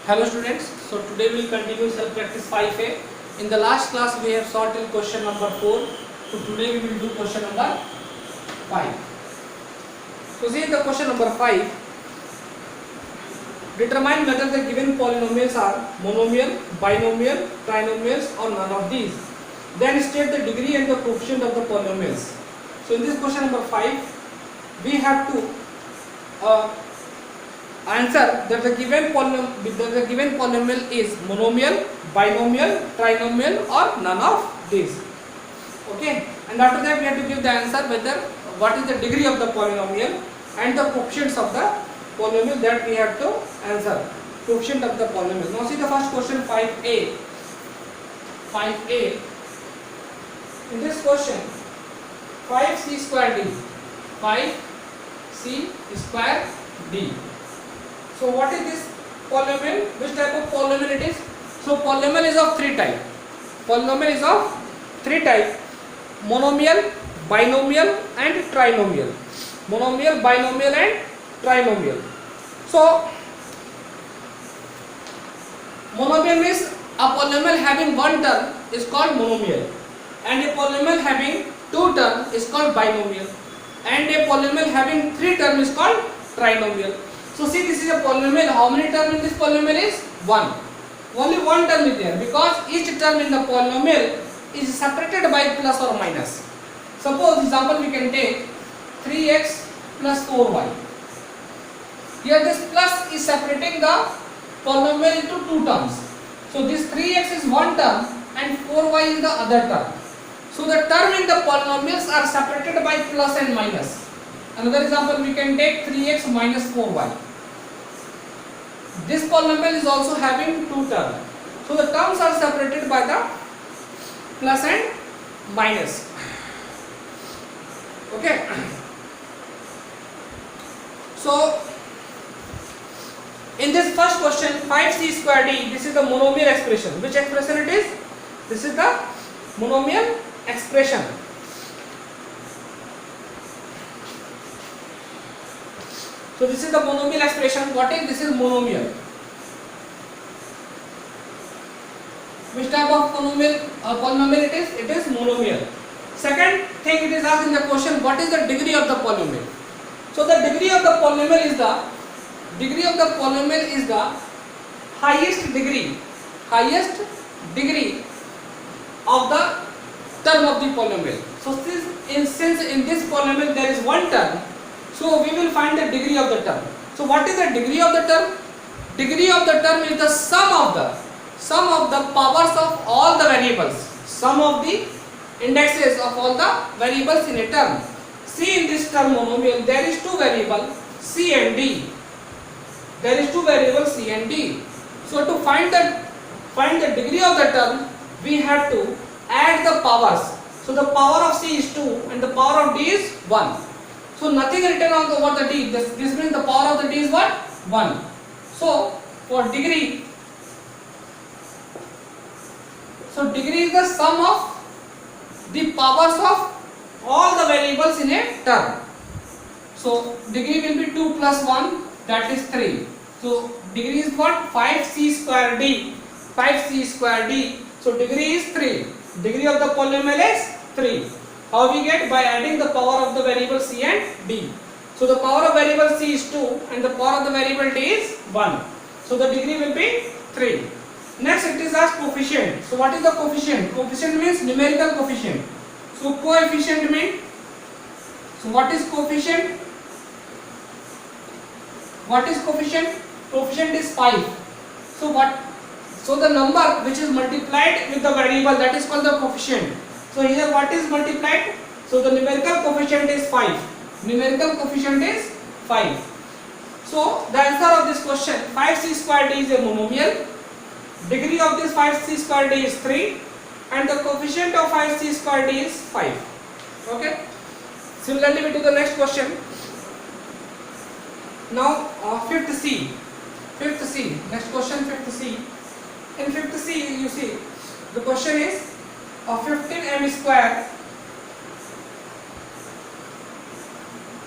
Hello students, so today we will continue self practice 5a. In the last class we have solved till question number 4. So today we will do question number 5. So see the question number 5. Determine whether the given polynomials are monomial, binomial, trinomials or none of these. Then state the degree and the coefficient of the polynomials. So in this question number 5 we have to answer that the given polynomial is monomial, binomial, trinomial or none of these. Okay, and after that we have to give the answer whether what is the degree of the polynomial and the coefficients of the polynomial that we have to answer. Coefficient of the polynomial. Now see the first question 5a. 5a. In this question 5c square d. 5c square d. So what is this polynomial? Which type of polynomial it is? So polynomial is of three types. Polynomial is of three types: monomial, binomial and trinomial. Monomial, binomial and trinomial. So monomial means a polynomial having one term is called monomial, and a polynomial having two terms is called binomial, and a polynomial having three terms is called trinomial. So see, this is a polynomial. How many terms in this polynomial is? 1. Only one term is there because each term in the polynomial is separated by plus or minus. Suppose example we can take 3x plus 4y. Here this plus is separating the polynomial into two terms. So this 3x is one term and 4y is the other term. So the term in the polynomials are separated by plus and minus. Another example we can take 3x minus 4y. This polynomial is also having two terms. So the terms are separated by the plus and minus. Okay. So in this first question 5c square d, this is the monomial expression. Which expression it is? This is the monomial expression. So this is the monomial expression. What is this? Is monomial. Which type of polynomial it is? It is monomial. Second thing it is asked in the question, what is the degree of the polynomial? So the degree of the polynomial is the highest degree of the term of the polynomial. So since in this polynomial there is one term, so we will find the degree of the term. So what is the degree of the term? Degree of the term is the sum of the powers of all the variables, sum of the indexes of all the variables in a term. See, in this term monomial there is two variables c and d. There is two variables c and d. So to find the degree of the term, we have to add the powers. So the power of c is 2 and the power of d is 1. So nothing written on over the d. This means the power of the d is what? 1. So for degree, so degree is the sum of the powers of all the variables in a term. So degree will be 2 plus 1, that is 3. So degree is what? 5c square d. 5c square d. So degree is 3. Degree of the polynomial is 3. How we get? By adding the power of the variable c and d. So the power of variable c is 2 and the power of the variable d is 1. So the degree will be 3. Next it is asked coefficient. So what is the coefficient? Coefficient means numerical coefficient. So coefficient means, so what is coefficient? What is coefficient? Coefficient is 5. So what? So the number which is multiplied with the variable, that is called the coefficient. So here what is multiplied? So the numerical coefficient is 5. Numerical coefficient is 5. So the answer of this question, 5c square d is a monomial. Degree of this 5c square d is 3 and the coefficient of 5c square d is 5. Okay. Similarly we do the next question. Now fifth C. Next question 5th C. In 5th C you see the question is 15m square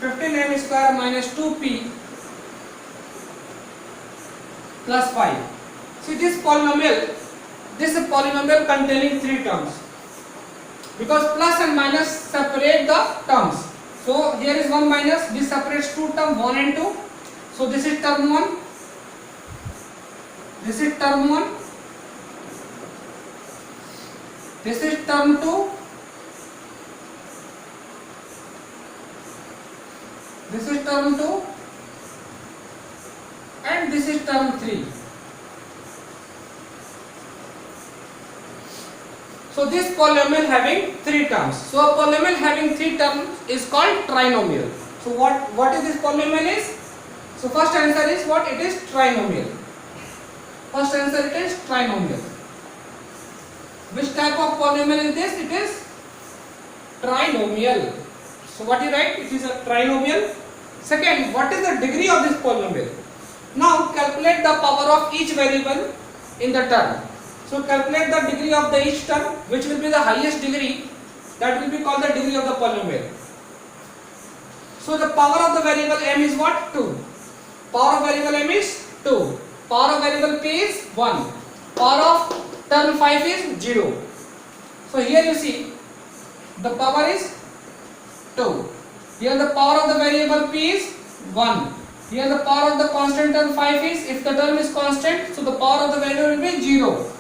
15m square minus 2p plus 5. See this polynomial containing three terms, because plus and minus separate the terms. So here is 1 minus, this separates two terms 1 and 2. So this is term 1, this is term 1, this is term 2, this is term 2, and this is term 3. So this polynomial having three terms. So a polynomial having three terms is called trinomial. So what is this polynomial is? So first answer is what? It is trinomial. First answer, it is trinomial. Which type of polynomial is this? It is trinomial. So what you write? It is a trinomial. Second, what is the degree of this polynomial? Now calculate the power of each variable in the term. So calculate the degree of the each term, which will be the highest degree. That will be called the degree of the polynomial. So the power of the variable m is what? 2. Power of variable m is 2. Power of variable p is 1. Power of term 5 is 0. So here you see the power is 2. Here the power of the variable p is 1. Here the power of the constant term 5 is, if the term is constant, so the power of the variable will be 0.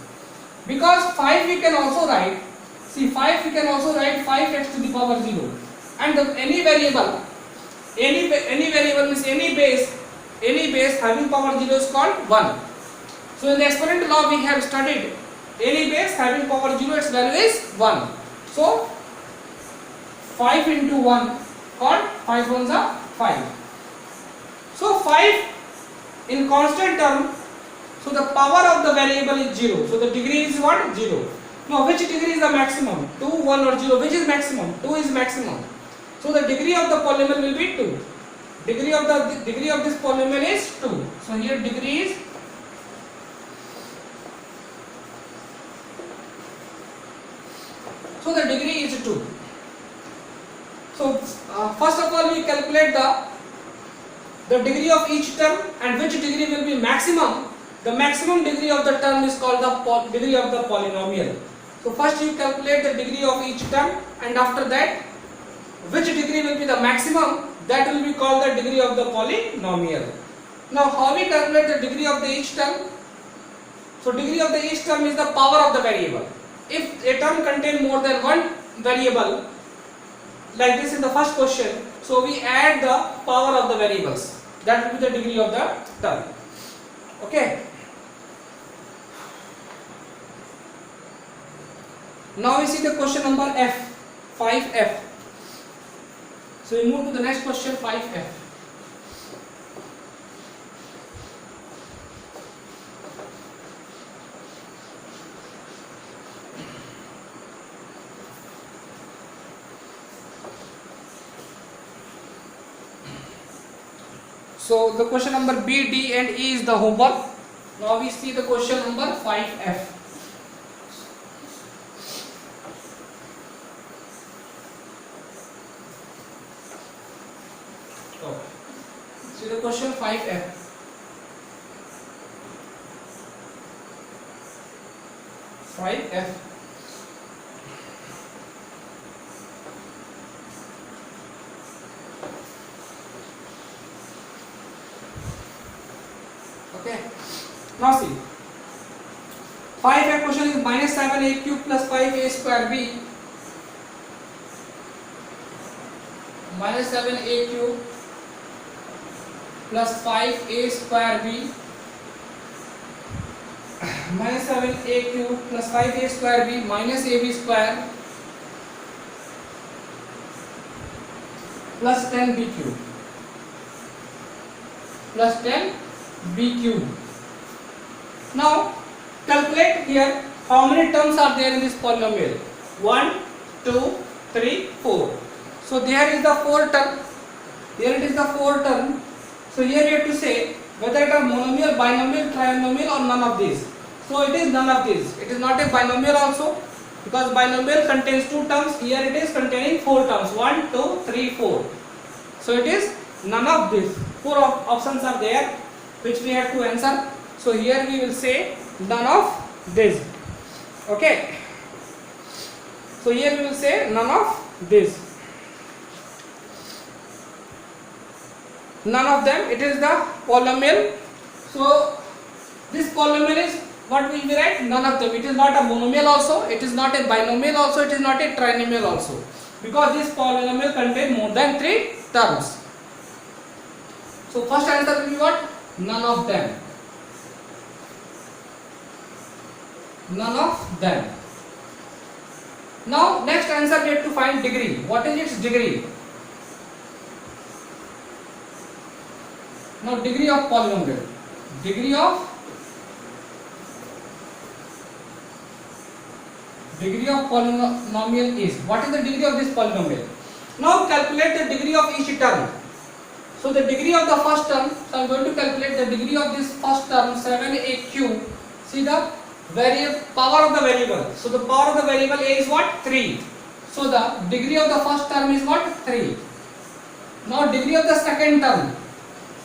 Because 5 we can also write, see 5 we can also write 5x to the power 0. And any variable means any base having power 0 is called 1. So in the exponential law we have studied any base having power 0, its value is 1. So 5 into 1 called 5 ones are 5. So 5 in constant term, so the power of the variable is 0. So the degree is what? 0. Now which degree is the maximum? 2, 1 or 0? Which is maximum? 2 is maximum. So the degree of the polynomial will be 2. Degree of this polynomial is 2. So here degree is so the degree is 2. So first of all we calculate the degree of each term, and which degree will be maximum. The maximum degree of the term is called the degree of the polynomial. So first you calculate the degree of each term, and after that which degree will be the maximum, that will be called the degree of the polynomial. Now how we calculate the degree of the each term? So degree of the each term is the power of the variable. If a term contains more than one variable, like this in the first question, so we add the power of the variables. That will be the degree of the term. Okay. Now we see the question number F, 5F. So we move to the next question, 5F. So the question number B, D and E is the homework. Now we see the question number 5F. See the question 5F. Okay. Now see. 5F question is minus 7a cube plus 5a square b. Minus 7a cube plus 5a square b, minus 7a cube plus 5a square b minus ab square plus 10b cube plus 10b cube. Now calculate here how many terms are there in this polynomial. 1, 2, 3, 4. So there is the 4 term. Here it is the 4 term. So here you have to say whether it is monomial, binomial, trinomial or none of these. So it is none of these. It is not a binomial also, because binomial contains 2 terms. Here it is containing 4 terms. 1, 2, 3, 4. So it is none of these. 4 options are there which we have to answer. So here we will say none of these. Okay, so here we will say none of these, none of them. It is the polynomial. So this polynomial is what will be right? None of them. It is not a monomial also, it is not a binomial also, it is not a trinomial also, because this polynomial contains more than 3 terms. So first answer will be what? None of them. None of them. Now next answer we have to find degree. What is its degree? Now degree of polynomial. Degree of polynomial is, what is the degree of this polynomial? Now calculate the degree of each term. So the degree of the first term, so I am going to calculate the degree of this first term, 7a cube. See the power of the variable. So the power of the variable a is what? 3. So the degree of the first term is what? 3. Now degree of the second term,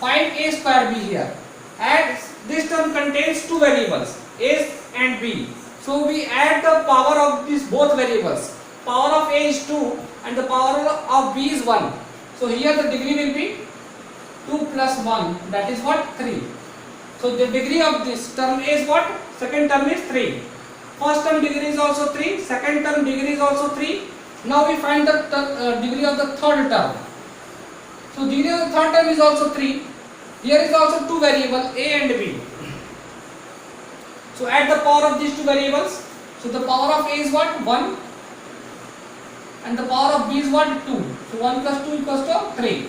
find a square b here. And this term contains 2 variables, a and b. So we add the power of these both variables. Power of a is 2 and the power of b is 1. So here the degree will be 2 plus 1, that is what? 3. So the degree of this term is what? Second term is 3. First term degree is also 3. Second term degree is also 3. Now we find the degree of the third term. So degree of the third term is also 3. Here is also 2 variables, a and b. So add the power of these 2 variables. So the power of a is what? 1. And the power of b is what? 2. So 1 plus 2 equals to 3.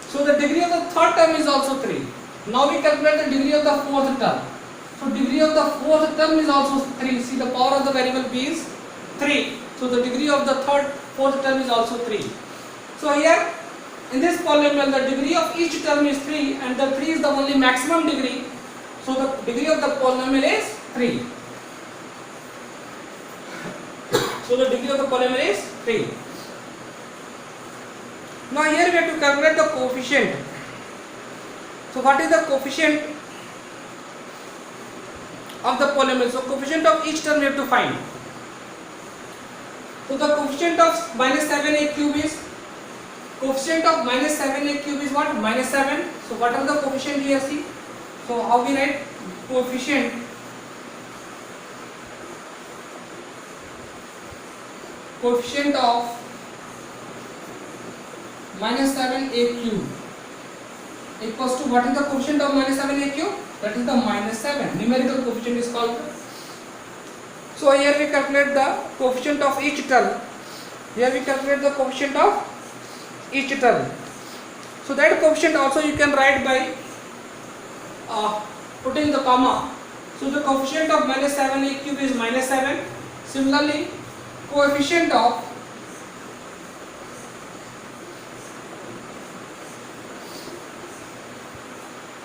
So the degree of the third term is also 3. Now we calculate the degree of the fourth term. So degree of the fourth term is also 3. See, the power of the variable b is 3. So the degree of the fourth term is also 3. So here in this polynomial the degree of each term is 3 and the 3 is the only maximum degree. So the degree of the polynomial is 3. So the degree of the polynomial is 3. Now here we have to calculate the coefficient. So what is the coefficient of the polynomial? So coefficient of each term we have to find. So the coefficient of minus 7a cube is, coefficient of minus 7a cube is what? Minus 7. So what are the coefficient here? See. So how we write coefficient of minus 7a cube equals to, what is the coefficient of minus 7a cube? That is the minus 7. Numerical coefficient is called. So here we calculate the coefficient of each term. Here we calculate the coefficient of each term. So that coefficient also you can write by putting the comma. So the coefficient of minus 7a cube is minus 7. Similarly, coefficient of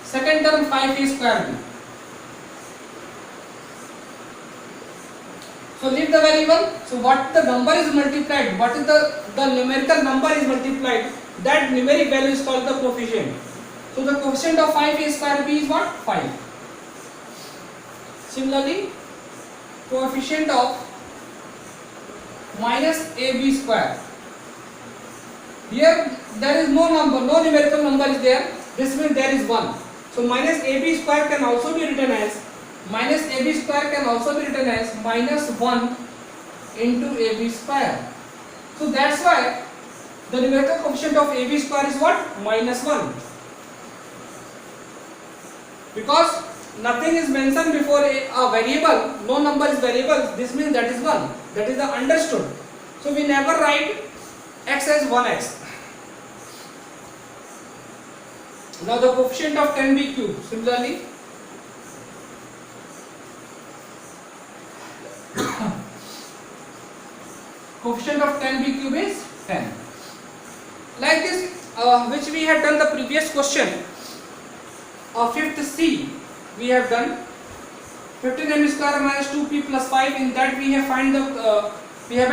second term 5a square b. So leave the variable. So what the number is multiplied, what is the numerical number is multiplied, that numeric value is called the coefficient. So the coefficient of 5a square b is what? 5. Similarly, coefficient of minus ab square. Here there is no number, no numerical number is there. This means there is 1. So minus ab square can also be written as minus minus 1 into ab square. So that's why the numerical coefficient of ab square is what? Minus 1. Because nothing is mentioned before a variable, no number is variable, this means that is 1. That is the understood. So we never write x as 1x. Now the coefficient of 10b cube, similarly coefficient of 10b cube is 10. Like this, which we had done the previous question, fifth C we have done 15m square minus 2p plus 5. In that we have find the we have